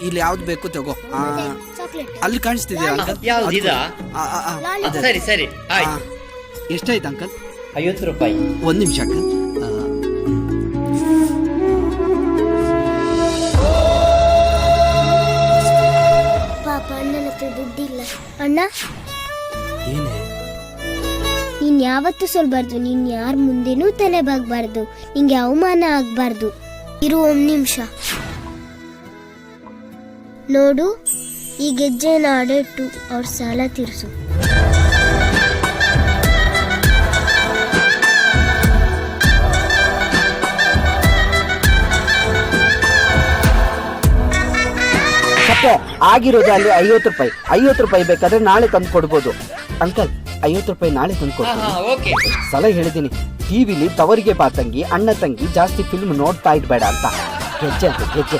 ಇಲ್ಲಿ ಯಾವ್ದು ಬೇಕು ತಗೋ. ಅಲ್ಲಿ ಕಾಣಿಸ್ತಿದ್ಯಾ ಅಂಕಲ್? ಸರಿ ಸರಿ ಆಯ್ತು. ಎಷ್ಟಾಯ್ತು ಅಂಕಲ್? 50 ರೂಪಾಯಿ. ಒಂದು ನಿಮಿಷ ಅಂಕಲ್. ಪಾಪ ಅಣ್ಣನ ಹತ್ರ ದುಡ್ಡಿಲ್ಲ. ಅಣ್ಣ ಏನೇ? ನೀನ್ ಯಾವತ್ತೂ ಸೋಲ್ಬಾರ್ದು. ನೀನ್ ಯಾರ ಮುಂದೆನೂ ತಲೆ ಬಾಗ್ಬಾರ್ದು. ನಿಂಗೆ ಅವಮಾನ ಆಗ್ಬಾರ್ದು. ಇರು 1 ನಿಮಿಷ. ನೋಡು, ಈ ಗೆಜ್ಜೆನ ಆಡಿಟ್ಟು ಅವ್ರ ಸಾಲ ತೀರ್ಸು. ಆಗಿರೋದು ಅಲ್ಲಿ 50 ರೂಪಾಯಿ. 50 ರೂಪಾಯಿ ಬೇಕಾದ್ರೆ ನಾಳೆ ತಂದು ಕೊಡ್ಬೋದು ಅಂಕಲ್. 50 ರೂಪಾಯಿ ನಾಳೆ ತಂದು ಕೊಡ್ತೀನಿ. ಸಲ ಹೇಳಿದ್ದೀನಿ, ಟಿವಿಲಿ ತವರಿಗೆ ಬಾ ತಂಗಿ, ಅಣ್ಣ ತಂಗಿ ಜಾಸ್ತಿ ಫಿಲ್ಮ್ ನೋಡ್ತಾ ಇಡ್ಬೇಡ ಅಂತ. ಗೆಜ್ಜೆ ಅಂತ ಗೆಜ್ಜೆ.